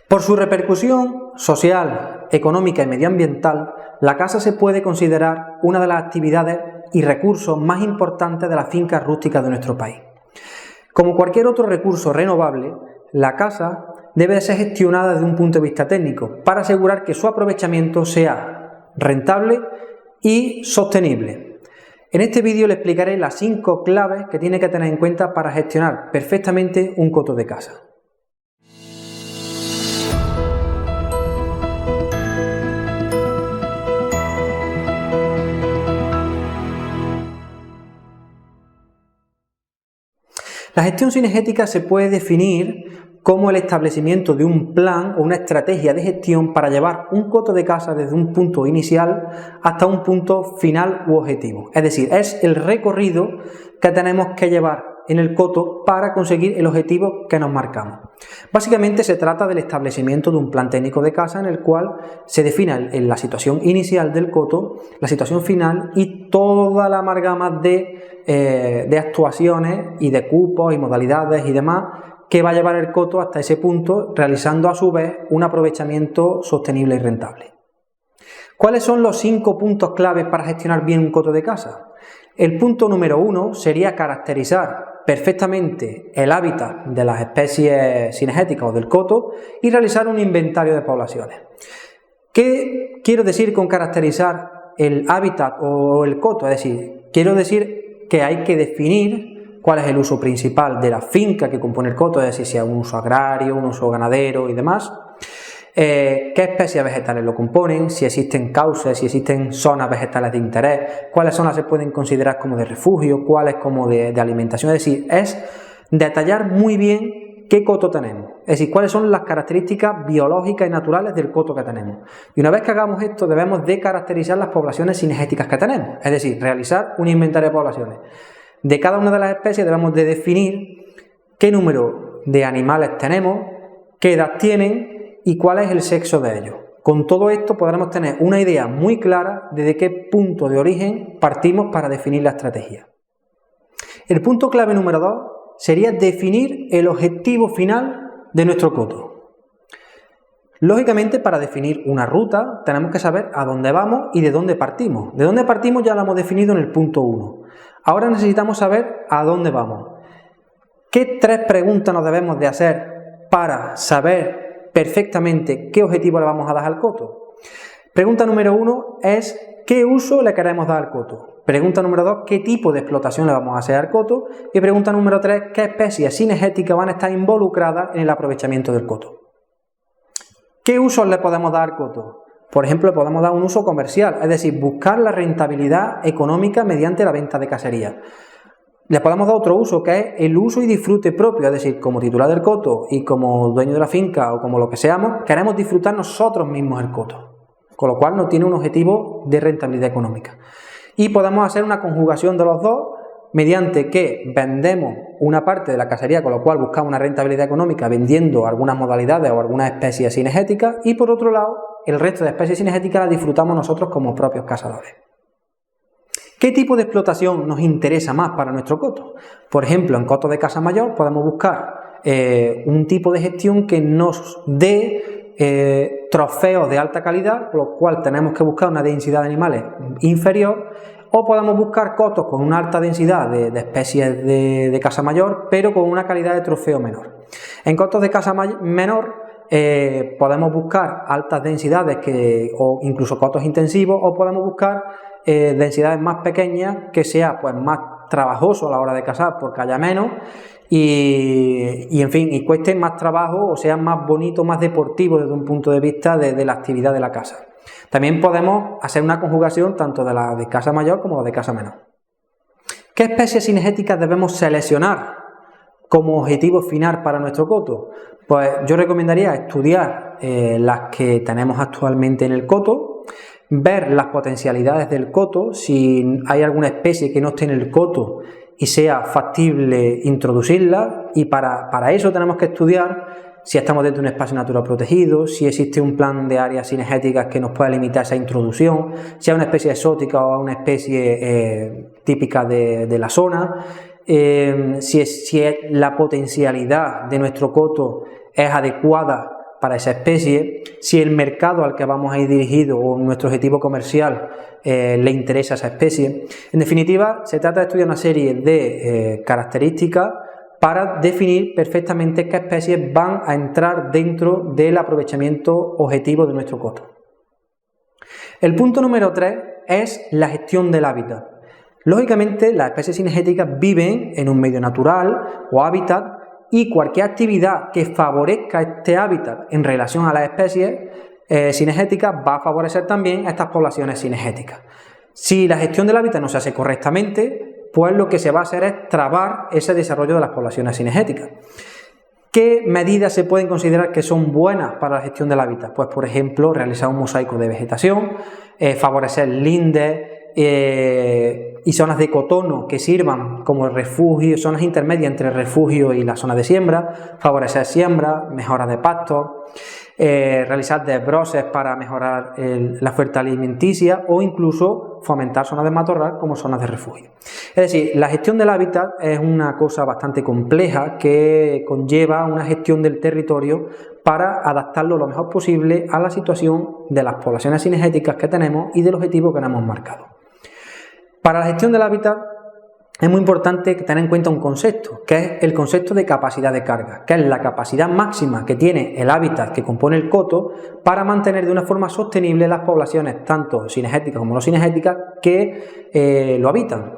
Por su repercusión social, económica y medioambiental, la casa se puede considerar una de las actividades y recursos más importantes de las fincas rústicas de nuestro país. Como cualquier otro recurso renovable, la casa debe ser gestionada desde un punto de vista técnico para asegurar que su aprovechamiento sea rentable y sostenible. En este vídeo le explicaré las 5 claves que tiene que tener en cuenta para gestionar perfectamente un coto de casa. La gestión cinegética se puede definir como el establecimiento de un plan o una estrategia de gestión para llevar un coto de casa desde un punto inicial hasta un punto final u objetivo. Es decir, es el recorrido que tenemos que llevar en el coto para conseguir el objetivo que nos marcamos. Básicamente se trata del establecimiento de un plan técnico de casa en el cual se define la situación inicial del coto, la situación final y toda la amalgama de actuaciones y de cupos y modalidades y demás que va a llevar el coto hasta ese punto, realizando a su vez un aprovechamiento sostenible y rentable. ¿Cuáles son los 5 puntos claves para gestionar bien un coto de casa? El punto número 1 sería caracterizar perfectamente el hábitat de las especies cinegéticas o del coto y realizar un inventario de poblaciones. ¿Qué quiero decir con caracterizar el hábitat o el coto? Es decir, quiero decir que hay que definir cuál es el uso principal de la finca que compone el coto, es decir, si es un uso agrario, un uso ganadero y demás. ¿Qué especies vegetales lo componen? Si existen cauces, si existen zonas vegetales de interés, cuáles zonas se pueden considerar como de refugio, cuáles como de alimentación. Es decir, es detallar muy bien qué coto tenemos, es decir, cuáles son las características biológicas y naturales del coto que tenemos. Y una vez que hagamos esto, debemos de caracterizar las poblaciones cinegéticas que tenemos, es decir, realizar un inventario de poblaciones. De cada una de las especies debemos de definir qué número de animales tenemos, qué edad tienen y cuál es el sexo de ellos. Con todo esto podremos tener una idea muy clara de qué punto de origen partimos para definir la estrategia. El punto clave número 2 sería definir el objetivo final de nuestro coto. Lógicamente, para definir una ruta tenemos que saber a dónde vamos y de dónde partimos. De dónde partimos ya lo hemos definido en el punto 1. Ahora necesitamos saber a dónde vamos. ¿Qué 3 preguntas nos debemos de hacer para saber perfectamente qué objetivo le vamos a dar al coto? Pregunta número 1 es ¿qué uso le queremos dar al coto? Pregunta número 2, ¿qué tipo de explotación le vamos a hacer al coto? Y pregunta número 3, ¿qué especies cinegéticas van a estar involucradas en el aprovechamiento del coto? ¿Qué usos le podemos dar al coto? Por ejemplo, le podemos dar un uso comercial, es decir, buscar la rentabilidad económica mediante la venta de casería. Le podemos dar otro uso, que es el uso y disfrute propio, es decir, como titular del coto y como dueño de la finca o como lo que seamos, queremos disfrutar nosotros mismos el coto, con lo cual no tiene un objetivo de rentabilidad económica. Y podemos hacer una conjugación de los dos mediante que vendemos una parte de la casería, con lo cual buscamos una rentabilidad económica vendiendo algunas modalidades o algunas especies cinegéticas y por otro lado, el resto de especies cinegéticas las disfrutamos nosotros como propios cazadores. ¿Qué tipo de explotación nos interesa más para nuestro coto? Por ejemplo, en cotos de casa mayor podemos buscar un tipo de gestión que nos dé trofeos de alta calidad, por lo cual tenemos que buscar una densidad de animales inferior, o podemos buscar cotos con una alta densidad de especies de casa mayor, pero con una calidad de trofeo menor. En cotos de casa menor podemos buscar altas densidades o incluso cotos intensivos, o podemos buscar densidades más pequeñas que sea pues más trabajoso a la hora de cazar porque haya menos y en fin, y cueste más trabajo o sea más bonito, más deportivo desde un punto de vista de la actividad de la caza. También podemos hacer una conjugación tanto de la de casa mayor como la de casa menor. ¿Qué especies cinegéticas debemos seleccionar como objetivo final para nuestro coto? Pues yo recomendaría estudiar las que tenemos actualmente en el coto, ver las potencialidades del coto, si hay alguna especie que no esté en el coto y sea factible introducirla, y para eso tenemos que estudiar si estamos dentro de un espacio natural protegido, si existe un plan de áreas cinegéticas que nos pueda limitar esa introducción, si es una especie exótica o una especie típica de la zona, si la potencialidad de nuestro coto es adecuada para esa especie, si el mercado al que vamos a ir dirigido o nuestro objetivo comercial le interesa a esa especie. En definitiva, se trata de estudiar una serie de características para definir perfectamente qué especies van a entrar dentro del aprovechamiento objetivo de nuestro coto. El punto número 3 es la gestión del hábitat. Lógicamente, las especies cinegéticas viven en un medio natural o hábitat y cualquier actividad que favorezca este hábitat en relación a las especies cinegéticas va a favorecer también a estas poblaciones cinegéticas. Si la gestión del hábitat no se hace correctamente, pues lo que se va a hacer es trabar ese desarrollo de las poblaciones cinegéticas. ¿Qué medidas se pueden considerar que son buenas para la gestión del hábitat? Pues, por ejemplo, realizar un mosaico de vegetación, favorecer lindes y zonas de cotono que sirvan como refugio, zonas intermedias entre el refugio y la zona de siembra, favorecer siembra, mejora de pastos, realizar desbroses para mejorar la oferta alimenticia o incluso fomentar zonas de matorral como zonas de refugio. Es decir, la gestión del hábitat es una cosa bastante compleja que conlleva una gestión del territorio para adaptarlo lo mejor posible a la situación de las poblaciones cinegéticas que tenemos y del objetivo que nos hemos marcado. Para la gestión del hábitat es muy importante tener en cuenta un concepto, que es el concepto de capacidad de carga, que es la capacidad máxima que tiene el hábitat que compone el coto para mantener de una forma sostenible las poblaciones, tanto cinegéticas como no cinegéticas, que lo habitan.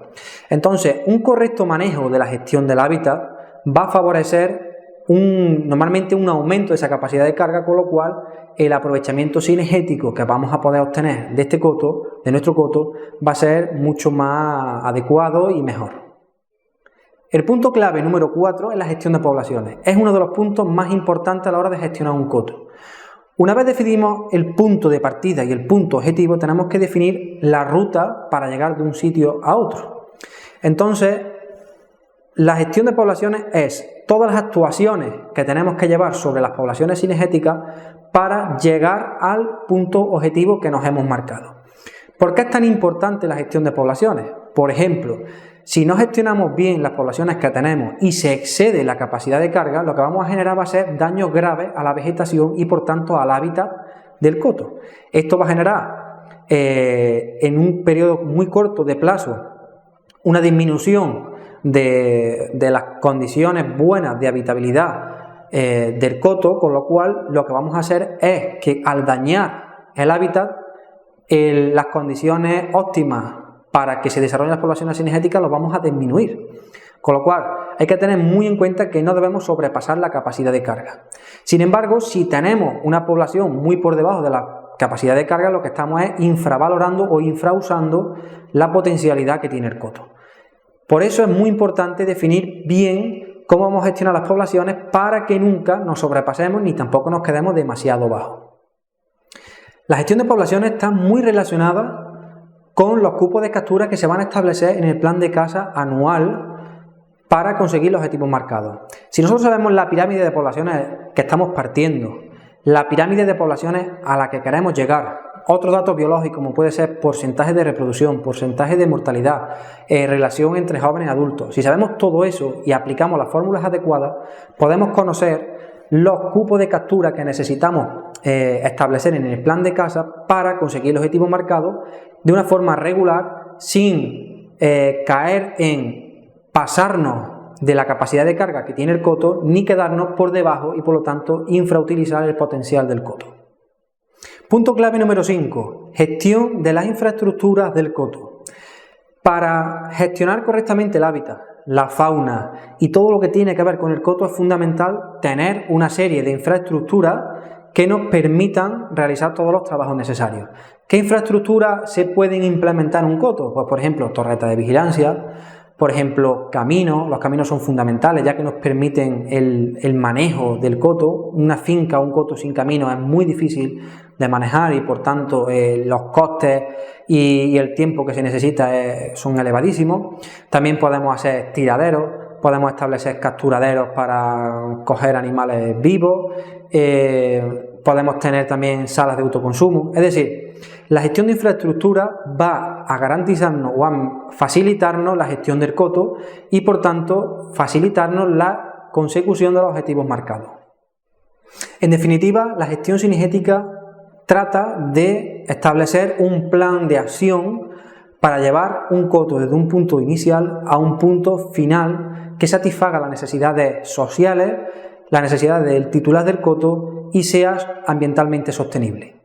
Entonces, un correcto manejo de la gestión del hábitat va a favorecer normalmente un aumento de esa capacidad de carga, con lo cual el aprovechamiento cinegético que vamos a poder obtener de este coto, de nuestro coto, va a ser mucho más adecuado y mejor. El punto clave número 4 es la gestión de poblaciones. Es uno de los puntos más importantes a la hora de gestionar un coto. Una vez definimos el punto de partida y el punto objetivo, tenemos que definir la ruta para llegar de un sitio a otro. Entonces, la gestión de poblaciones es todas las actuaciones que tenemos que llevar sobre las poblaciones cinegéticas para llegar al punto objetivo que nos hemos marcado. ¿Por qué es tan importante la gestión de poblaciones? Por ejemplo, si no gestionamos bien las poblaciones que tenemos y se excede la capacidad de carga, lo que vamos a generar va a ser daños graves a la vegetación y por tanto al hábitat del coto. Esto va a generar en un periodo muy corto de plazo una disminución de las condiciones buenas de habitabilidad del coto, con lo cual lo que vamos a hacer es que al dañar el hábitat, las condiciones óptimas para que se desarrollen las poblaciones cinegéticas lo vamos a disminuir. Con lo cual hay que tener muy en cuenta que no debemos sobrepasar la capacidad de carga. Sin embargo, si tenemos una población muy por debajo de la capacidad de carga, lo que estamos es infravalorando o infrausando la potencialidad que tiene el coto. Por eso es muy importante definir bien cómo vamos a gestionar las poblaciones para que nunca nos sobrepasemos ni tampoco nos quedemos demasiado bajos. La gestión de poblaciones está muy relacionada con los cupos de captura que se van a establecer en el plan de caza anual para conseguir los objetivos marcados. Si nosotros sabemos la pirámide de poblaciones que estamos partiendo, la pirámide de poblaciones a la que queremos llegar, otros datos biológicos como puede ser porcentaje de reproducción, porcentaje de mortalidad, relación entre jóvenes y adultos. Si sabemos todo eso y aplicamos las fórmulas adecuadas, podemos conocer los cupos de captura que necesitamos establecer en el plan de caza para conseguir el objetivo marcado de una forma regular, sin caer en pasarnos de la capacidad de carga que tiene el coto, ni quedarnos por debajo y por lo tanto infrautilizar el potencial del coto. Punto clave número 5. Gestión de las infraestructuras del coto. Para gestionar correctamente el hábitat, la fauna y todo lo que tiene que ver con el coto es fundamental tener una serie de infraestructuras que nos permitan realizar todos los trabajos necesarios. ¿Qué infraestructuras se pueden implementar en un coto? Pues por ejemplo, torretas de vigilancia, por ejemplo, caminos. Los caminos son fundamentales ya que nos permiten el manejo del coto. Una finca o un coto sin camino es muy difícil de manejar y por tanto los costes y el tiempo que se necesita son elevadísimos. También podemos hacer tiraderos, podemos establecer capturaderos para coger animales vivos, podemos tener también salas de autoconsumo. Es decir, la gestión de infraestructura va a garantizarnos o a facilitarnos la gestión del coto y por tanto facilitarnos la consecución de los objetivos marcados. En definitiva, la gestión cinegética trata de establecer un plan de acción para llevar un coto desde un punto inicial a un punto final que satisfaga las necesidades sociales, las necesidades del titular del coto y sea ambientalmente sostenible.